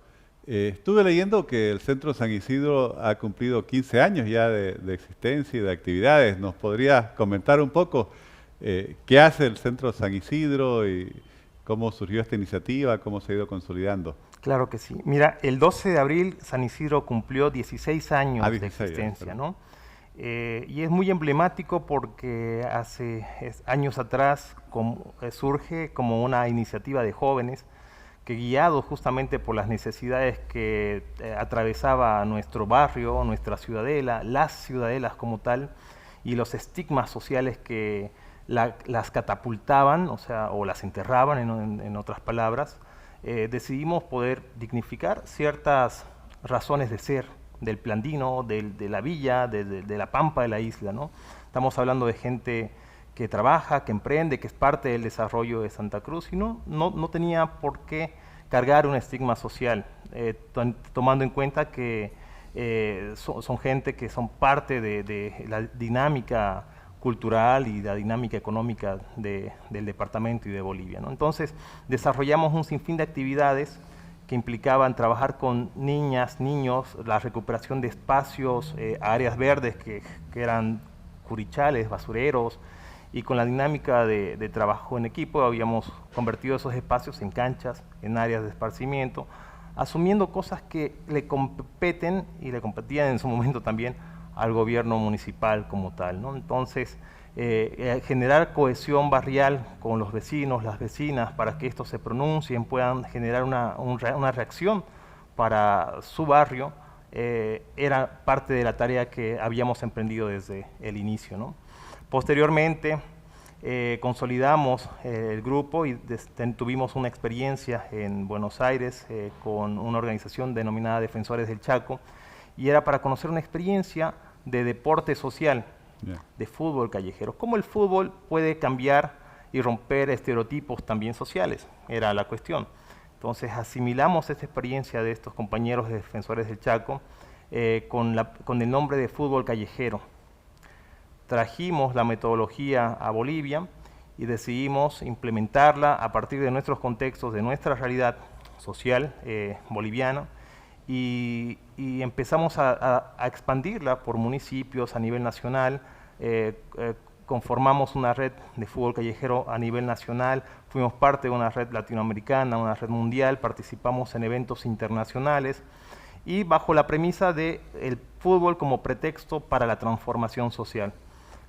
Estuve leyendo que el Centro San Isidro ha cumplido 15 años ya de existencia y de actividades. ¿Nos podrías comentar un poco qué hace el Centro San Isidro y cómo surgió esta iniciativa, cómo se ha ido consolidando? Claro que sí. Mira, el 12 de abril San Isidro cumplió 16 años de existencia, ¿no? Y es muy emblemático porque hace años atrás surge como una iniciativa de jóvenes que, guiados justamente por las necesidades que atravesaba nuestro barrio, nuestra ciudadela, las ciudadelas como tal, y los estigmas sociales que las catapultaban, o las enterraban, en otras palabras, decidimos poder dignificar ciertas razones de ser del Plandino, de la villa, de la pampa de la isla, ¿no? Estamos hablando de gente que trabaja, que emprende, que es parte del desarrollo de Santa Cruz y no tenía por qué cargar un estigma social, tomando en cuenta que son gente que son parte de la dinámica cultural y la dinámica económica del departamento y de Bolivia, ¿no? Entonces desarrollamos un sinfín de actividades que implicaban trabajar con niñas, niños, la recuperación de espacios, áreas verdes que eran curichales, basureros, y con la dinámica de trabajo en equipo habíamos convertido esos espacios en canchas, en áreas de esparcimiento, asumiendo cosas que le competen y le competían en su momento también al gobierno municipal como tal, ¿no? Entonces, generar cohesión barrial con los vecinos, las vecinas, para que estos se pronuncien, puedan generar una reacción para su barrio, era parte de la tarea que habíamos emprendido desde el inicio, ¿no? Posteriormente, consolidamos el grupo y tuvimos una experiencia en Buenos Aires con una organización denominada Defensores del Chaco, y era para conocer una experiencia de deporte social, de fútbol callejero. Cómo el fútbol puede cambiar y romper estereotipos también sociales, era la cuestión. Entonces asimilamos esta experiencia de estos compañeros de Defensores del Chaco con el nombre de fútbol callejero. Trajimos la metodología a Bolivia y decidimos implementarla a partir de nuestros contextos, de nuestra realidad social boliviana, y empezamos a expandirla por municipios a nivel nacional. Conformamos una red de fútbol callejero a nivel nacional, fuimos parte de una red latinoamericana, una red mundial, participamos en eventos internacionales y bajo la premisa de el fútbol como pretexto para la transformación social.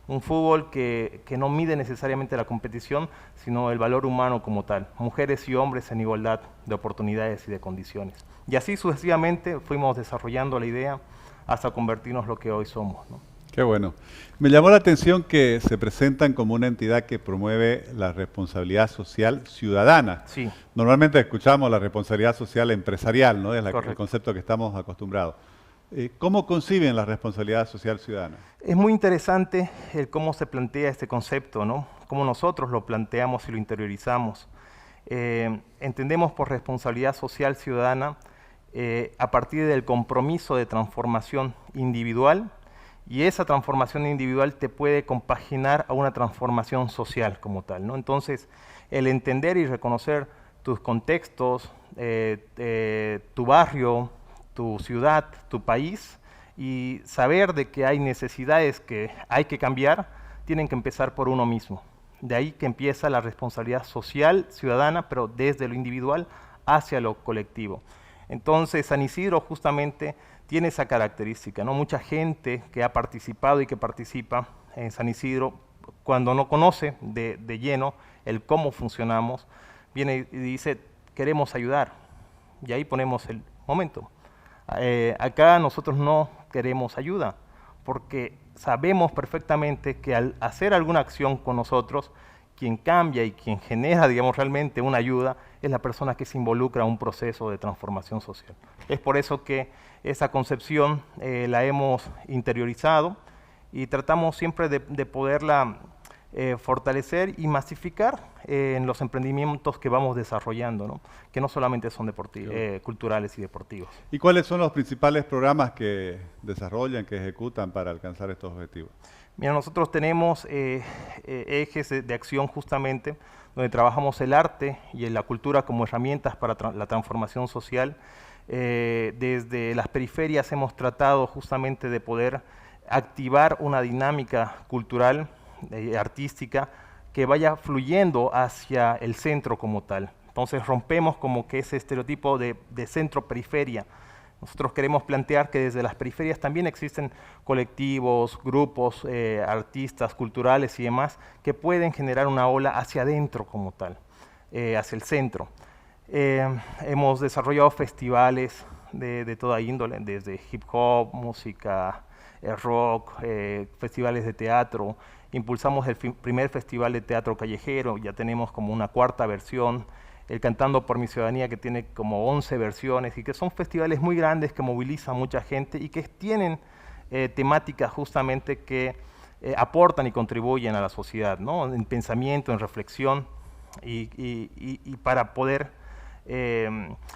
Un fútbol que no mide necesariamente la competición, sino el valor humano como tal. Mujeres y hombres en igualdad de oportunidades y de condiciones. Y así sucesivamente fuimos desarrollando la idea hasta convertirnos en lo que hoy somos, ¿no? Qué bueno. Me llamó la atención que se presentan como una entidad que promueve la responsabilidad social ciudadana. Sí. Normalmente escuchamos la responsabilidad social empresarial, ¿no? Es el concepto que estamos acostumbrados. ¿Cómo conciben la responsabilidad social ciudadana? Es muy interesante el cómo se plantea este concepto, ¿no? Cómo nosotros lo planteamos y lo interiorizamos. Entendemos por responsabilidad social ciudadana a partir del compromiso de transformación individual, y esa transformación individual te puede compaginar a una transformación social como tal, ¿no? Entonces, el entender y reconocer tus contextos, tu barrio, tu ciudad, tu país, y saber de que hay necesidades que hay que cambiar, tienen que empezar por uno mismo. De ahí que empieza la responsabilidad social, ciudadana, pero desde lo individual hacia lo colectivo. Entonces, San Isidro justamente tiene esa característica, ¿no? Mucha gente que ha participado y que participa en San Isidro, cuando no conoce de lleno el cómo funcionamos, viene y dice, queremos ayudar. Y ahí ponemos el momento. Acá nosotros no queremos ayuda, porque sabemos perfectamente que al hacer alguna acción con nosotros, quien cambia y quien genera, digamos, realmente una ayuda es la persona que se involucra en un proceso de transformación social. Es por eso que esa concepción la hemos interiorizado y tratamos siempre de poderla fortalecer y masificar en los emprendimientos que vamos desarrollando, ¿no? Que no solamente son culturales y deportivos. ¿Y cuáles son los principales programas que desarrollan, que ejecutan para alcanzar estos objetivos? Mira, nosotros tenemos ejes de acción justamente donde trabajamos el arte y la cultura como herramientas para la transformación social. Desde las periferias hemos tratado justamente de poder activar una dinámica cultural, artística, que vaya fluyendo hacia el centro como tal. Entonces rompemos como que ese estereotipo de centro-periferia. Nosotros queremos plantear que desde las periferias también existen colectivos, grupos, artistas culturales y demás que pueden generar una ola hacia adentro como tal, hacia el centro. Hemos desarrollado festivales de toda índole, desde hip hop, música, rock, festivales de teatro. Impulsamos el primer festival de teatro callejero, ya tenemos como una cuarta versión. El Cantando por mi Ciudadanía, que tiene como 11 versiones y que son festivales muy grandes que movilizan mucha gente y que tienen temáticas justamente que aportan y contribuyen a la sociedad, ¿no? En pensamiento, en reflexión y para poder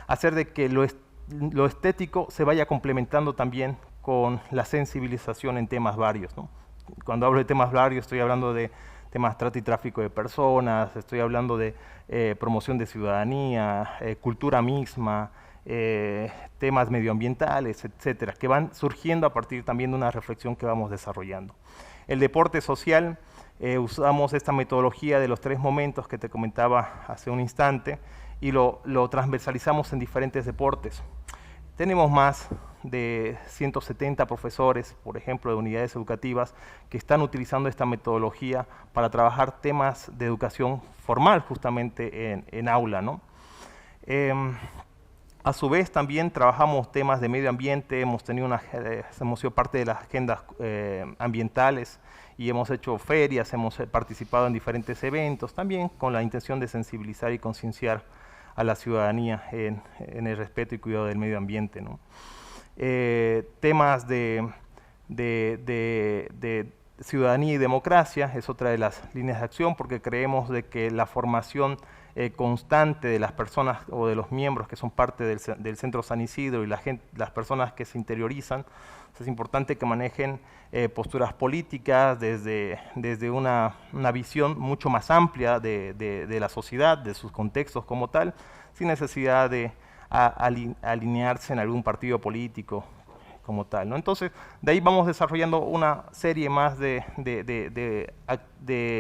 hacer de que lo estético se vaya complementando también con la sensibilización en temas varios, ¿no? Cuando hablo de temas varios estoy hablando de temas trata y tráfico de personas, estoy hablando de promoción de ciudadanía, cultura misma, temas medioambientales, etcétera, que van surgiendo a partir también de una reflexión que vamos desarrollando. El deporte social, usamos esta metodología de los 3 momentos que te comentaba hace un instante y lo transversalizamos en diferentes deportes. Tenemos más de 170 profesores, por ejemplo, de unidades educativas, que están utilizando esta metodología para trabajar temas de educación formal, justamente en aula, ¿no? A su vez, también trabajamos temas de medio ambiente, hemos sido parte de las agendas ambientales y hemos hecho ferias, hemos participado en diferentes eventos, también con la intención de sensibilizar y concienciar a la ciudadanía en el respeto y cuidado del medio ambiente, ¿no? Temas de ciudadanía y democracia es otra de las líneas de acción, porque creemos de que la formación constante de las personas o de los miembros que son parte del Centro San Isidro y las personas que se interiorizan, es importante que manejen posturas políticas desde una visión mucho más amplia de la sociedad, de sus contextos como tal, sin necesidad de alinearse en algún partido político como tal, ¿no? Entonces, de ahí vamos desarrollando una serie más de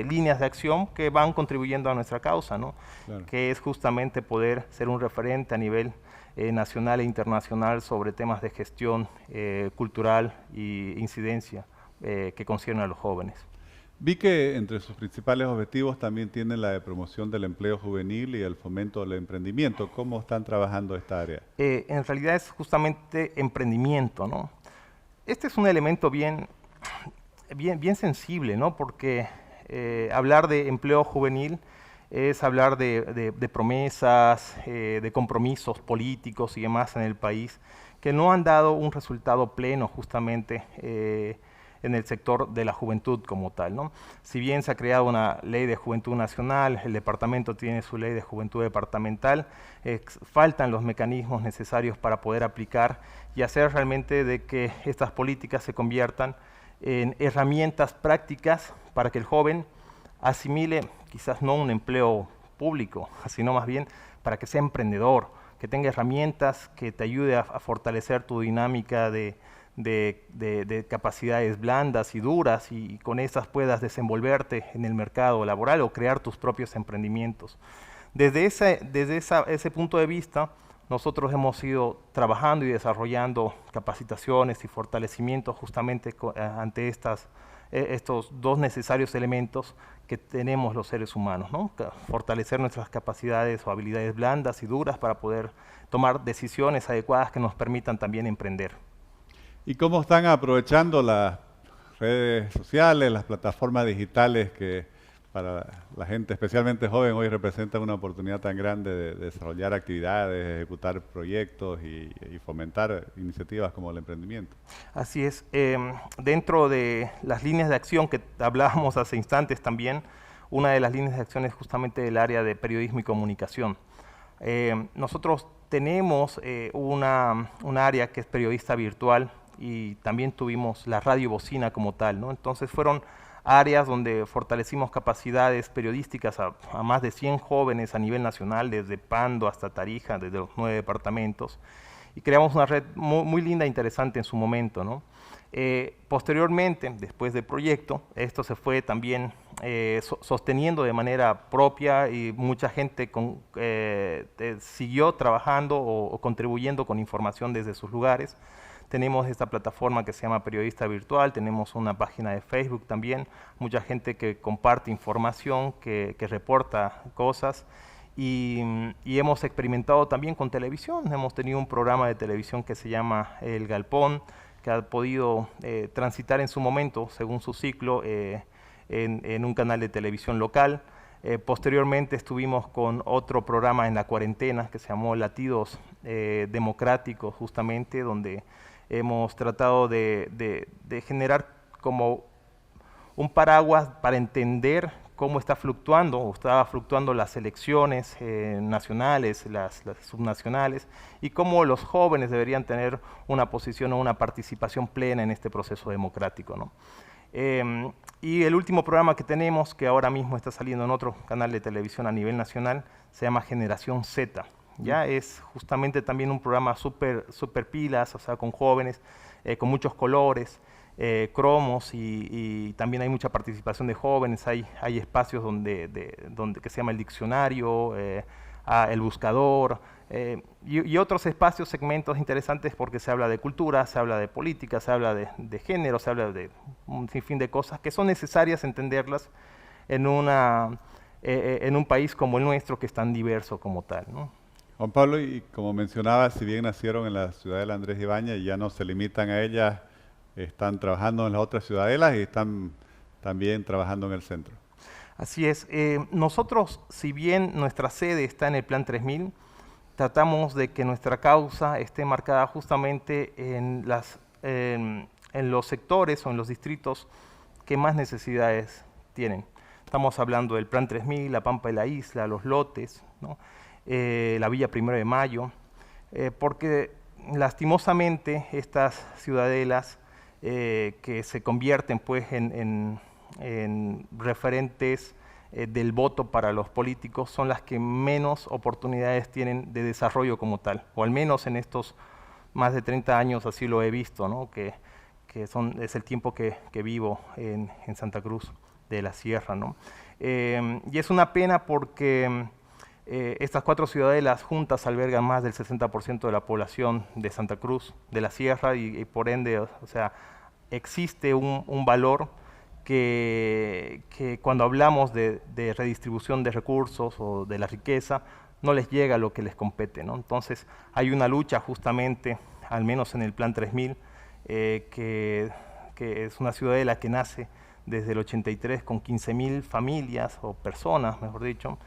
líneas de acción que van contribuyendo a nuestra causa, ¿no? Claro. Que es justamente poder ser un referente a nivel nacional e internacional sobre temas de gestión cultural e incidencia que conciernen a los jóvenes. Vi que entre sus principales objetivos también tienen la de promoción del empleo juvenil y el fomento del emprendimiento. ¿Cómo están trabajando esta área? En realidad es justamente emprendimiento, ¿no? Este es un elemento bien sensible, ¿no? Porque hablar de empleo juvenil es hablar de promesas, de compromisos políticos y demás en el país que no han dado un resultado pleno justamente en el sector de la juventud como tal, ¿no? Si bien se ha creado una ley de juventud nacional, el departamento tiene su ley de juventud departamental, faltan los mecanismos necesarios para poder aplicar y hacer realmente de que estas políticas se conviertan en herramientas prácticas para que el joven asimile quizás no un empleo público, sino más bien para que sea emprendedor, que tenga herramientas que te ayude a fortalecer tu dinámica de capacidades blandas y duras y con estas puedas desenvolverte en el mercado laboral o crear tus propios emprendimientos. Desde ese punto de vista, nosotros hemos ido trabajando y desarrollando capacitaciones y fortalecimientos justamente ante estos 2 necesarios elementos que tenemos los seres humanos, ¿no? Fortalecer nuestras capacidades o habilidades blandas y duras para poder tomar decisiones adecuadas que nos permitan también emprender. ¿Y cómo están aprovechando las redes sociales, las plataformas digitales que para la gente, especialmente joven, hoy representan una oportunidad tan grande de desarrollar actividades, ejecutar proyectos y fomentar iniciativas como el emprendimiento. Así es. Dentro de las líneas de acción que hablábamos hace instantes también, una de las líneas de acción es justamente el área de periodismo y comunicación. Nosotros tenemos un área que es periodista virtual y también tuvimos la radio bocina como tal, ¿no? Entonces fueron áreas donde fortalecimos capacidades periodísticas a más de 100 jóvenes a nivel nacional, desde Pando hasta Tarija, desde los 9 departamentos, y creamos una red muy linda e interesante en su momento, ¿no? Posteriormente, después del proyecto, esto se fue también sosteniendo de manera propia y mucha gente siguió trabajando o contribuyendo con información desde sus lugares. Tenemos esta plataforma que se llama Periodista Virtual, tenemos una página de Facebook también, mucha gente que comparte información, que reporta cosas y hemos experimentado también con televisión. Hemos tenido un programa de televisión que se llama El Galpón, que ha podido transitar en su momento, según su ciclo, en un canal de televisión local. Posteriormente estuvimos con otro programa en la cuarentena que se llamó Latidos Democráticos, justamente, donde hemos tratado de generar como un paraguas para entender cómo está fluctuando o estaba fluctuando las elecciones nacionales, las subnacionales, y cómo los jóvenes deberían tener una posición o una participación plena en este proceso democrático, ¿no? Y el último programa que tenemos, que ahora mismo está saliendo en otro canal de televisión a nivel nacional, se llama Generación Z. Ya es justamente también un programa súper pilas, o sea, con jóvenes, con muchos colores, cromos y también hay mucha participación de jóvenes. Hay espacios donde que se llama el diccionario, el buscador y otros espacios, segmentos interesantes porque se habla de cultura, se habla de política, se habla de género, se habla de un sinfín de cosas que son necesarias entenderlas en un país como el nuestro, que es tan diverso como tal, ¿no? Juan Pablo, y como mencionaba, si bien nacieron en la ciudadela Andrés Ibáñez, ya no se limitan a ellas, están trabajando en las otras ciudadelas y están también trabajando en el centro. Así es. Nosotros, si bien nuestra sede está en el Plan 3000, tratamos de que nuestra causa esté marcada justamente en los sectores o en los distritos que más necesidades tienen. Estamos hablando del Plan 3000, la Pampa de la Isla, los lotes, ¿no? La Villa 1 de Mayo, porque lastimosamente estas ciudadelas que se convierten pues en referentes del voto para los políticos son las que menos oportunidades tienen de desarrollo como tal, o al menos en estos más de 30 años así lo he visto, ¿no? que es el tiempo que vivo en Santa Cruz de la Sierra, ¿no? Y es una pena porque estas 4 ciudadelas juntas albergan más del 60% de la población de Santa Cruz de la Sierra y por ende, o sea, existe un valor que cuando hablamos de redistribución de recursos o de la riqueza, no les llega lo que les compete, ¿no? Entonces hay una lucha justamente, al menos en el Plan 3000, que es una ciudadela que nace desde el 83 con 15.000 familias o personas, mejor dicho.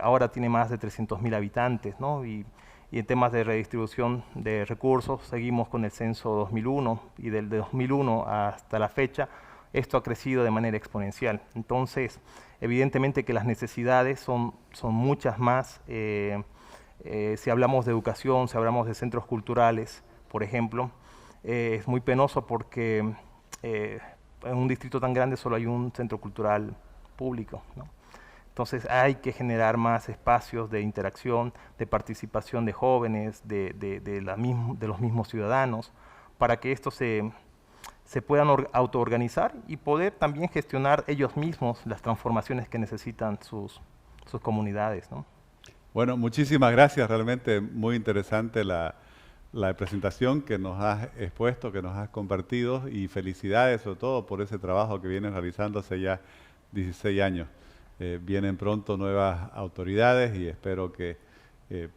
Ahora tiene más de 300.000 habitantes, ¿no? Y en temas de redistribución de recursos, seguimos con el censo 2001 y del 2001 hasta la fecha, esto ha crecido de manera exponencial. Entonces, evidentemente que las necesidades son muchas más. Si hablamos de educación, si hablamos de centros culturales, por ejemplo, es muy penoso porque en un distrito tan grande solo hay un centro cultural público, ¿no? Entonces hay que generar más espacios de interacción, de participación de jóvenes, de los mismos ciudadanos, para que esto se puedan autoorganizar y poder también gestionar ellos mismos las transformaciones que necesitan sus comunidades, ¿no? Bueno, muchísimas gracias, realmente muy interesante la presentación que nos has expuesto, que nos has compartido, y felicidades sobre todo por ese trabajo que vienen realizando hace ya 16 años. Vienen pronto nuevas autoridades y espero que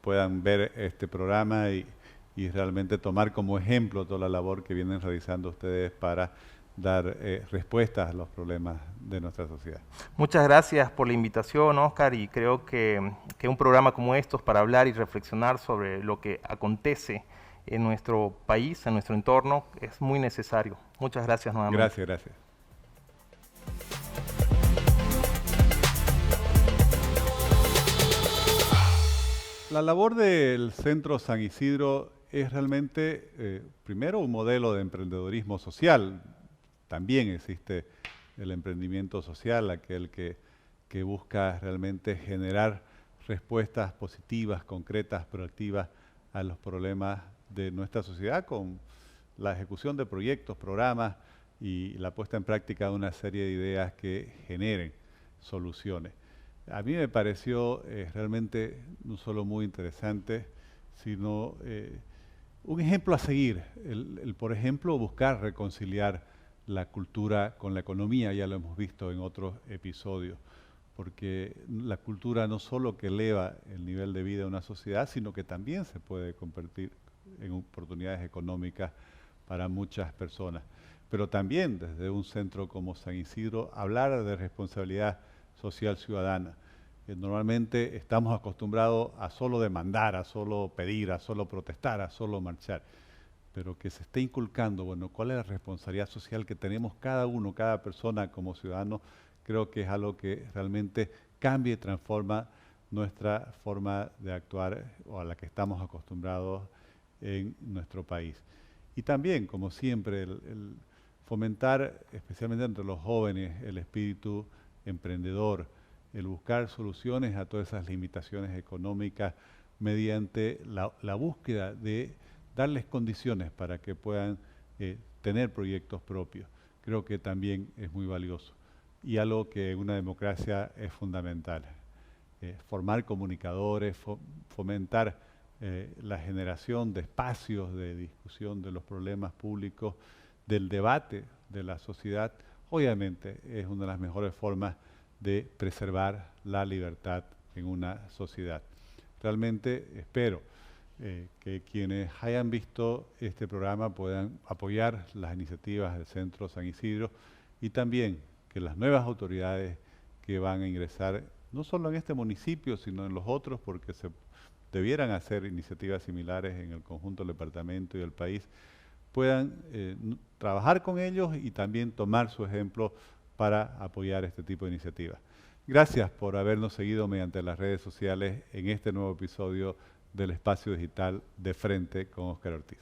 puedan ver este programa y realmente tomar como ejemplo toda la labor que vienen realizando ustedes para dar respuestas a los problemas de nuestra sociedad. Muchas gracias por la invitación, Oscar, y creo que un programa como estos para hablar y reflexionar sobre lo que acontece en nuestro país, en nuestro entorno, es muy necesario. Muchas gracias nuevamente. Gracias, gracias. La labor del Centro San Isidro es realmente, primero, un modelo de emprendedorismo social. También existe el emprendimiento social, aquel que busca realmente generar respuestas positivas, concretas, proactivas a los problemas de nuestra sociedad con la ejecución de proyectos, programas y la puesta en práctica de una serie de ideas que generen soluciones. A mí me pareció realmente no solo muy interesante, sino un ejemplo a seguir. Por ejemplo, buscar reconciliar la cultura con la economía, ya lo hemos visto en otros episodios, porque la cultura no solo que eleva el nivel de vida de una sociedad, sino que también se puede convertir en oportunidades económicas para muchas personas. Pero también desde un centro como San Isidro, hablar de responsabilidad social ciudadana. Normalmente estamos acostumbrados a solo demandar, a solo pedir, a solo protestar, a solo marchar, pero que se esté inculcando, bueno, cuál es la responsabilidad social que tenemos cada uno, cada persona como ciudadano, creo que es algo que realmente cambia y transforma nuestra forma de actuar o a la que estamos acostumbrados en nuestro país. Y también, como siempre, el fomentar, especialmente entre los jóvenes, el espíritu emprendedor, el buscar soluciones a todas esas limitaciones económicas mediante la búsqueda de darles condiciones para que puedan tener proyectos propios. Creo que también es muy valioso y algo que en una democracia es fundamental. Formar comunicadores, fomentar la generación de espacios de discusión de los problemas públicos, del debate de la sociedad, obviamente es una de las mejores formas de preservar la libertad en una sociedad. Realmente espero que quienes hayan visto este programa puedan apoyar las iniciativas del Centro San Isidro y también que las nuevas autoridades que van a ingresar, no solo en este municipio, sino en los otros, porque se debieran hacer iniciativas similares en el conjunto del departamento y del país, puedan trabajar con ellos y también tomar su ejemplo para apoyar este tipo de iniciativas. Gracias por habernos seguido mediante las redes sociales en este nuevo episodio del Espacio Digital de Frente con Óscar Ortiz.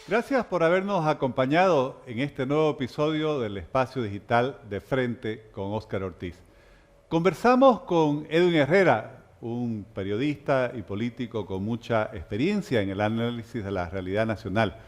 Gracias por habernos acompañado en este nuevo episodio del Espacio Digital de Frente con Óscar Ortiz. Conversamos con Edwin Herrera, un periodista y político con mucha experiencia en el análisis de la realidad nacional,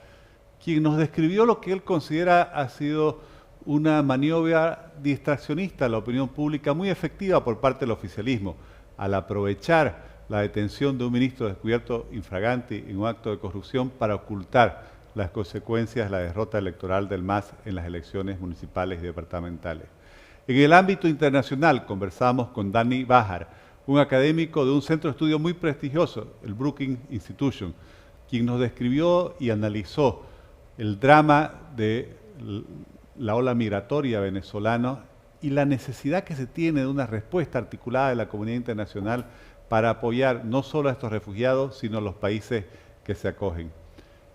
quien nos describió lo que él considera ha sido una maniobra distraccionista de la opinión pública muy efectiva por parte del oficialismo, al aprovechar la detención de un ministro descubierto infraganti en un acto de corrupción para ocultar las consecuencias de la derrota electoral del MAS en las elecciones municipales y departamentales. En el ámbito internacional conversamos con Dani Bahar, un académico de un centro de estudio muy prestigioso, el Brookings Institution, quien nos describió y analizó el drama de la ola migratoria venezolana y la necesidad que se tiene de una respuesta articulada de la comunidad internacional para apoyar no solo a estos refugiados, sino a los países que se acogen.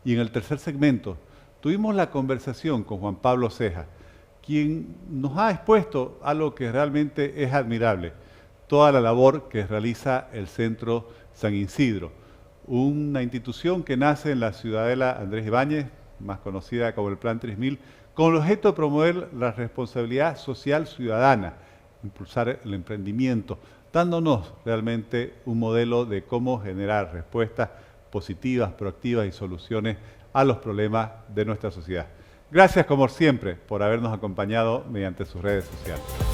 Y en el tercer segmento tuvimos la conversación con Juan Pablo Ceja, quien nos ha expuesto algo que realmente es admirable, toda la labor que realiza el Centro San Isidro, una institución que nace en la ciudadela Andrés Ibáñez, más conocida como el Plan 3000, con el objeto de promover la responsabilidad social ciudadana, impulsar el emprendimiento, dándonos realmente un modelo de cómo generar respuestas positivas, proactivas y soluciones a los problemas de nuestra sociedad. Gracias, como siempre, por habernos acompañado mediante sus redes sociales.